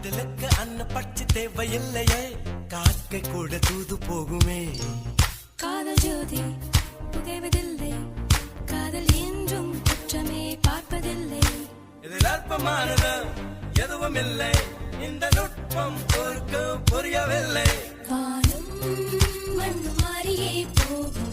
காதலுக்கு அன்ன பட்சி தேவையில்லையே, காக்கை கூட தூது போகுமே. காதல் ஜோதி புகைவதில்லை, காதல் என்றும் குற்றமே பார்ப்பதில்லை. இதில் அற்பமானது எதுவும் இல்லை, இந்த நுட்பம் ஒருக்கு புரியவில்லை. வானும் மண்ணு மாறியே போகும்,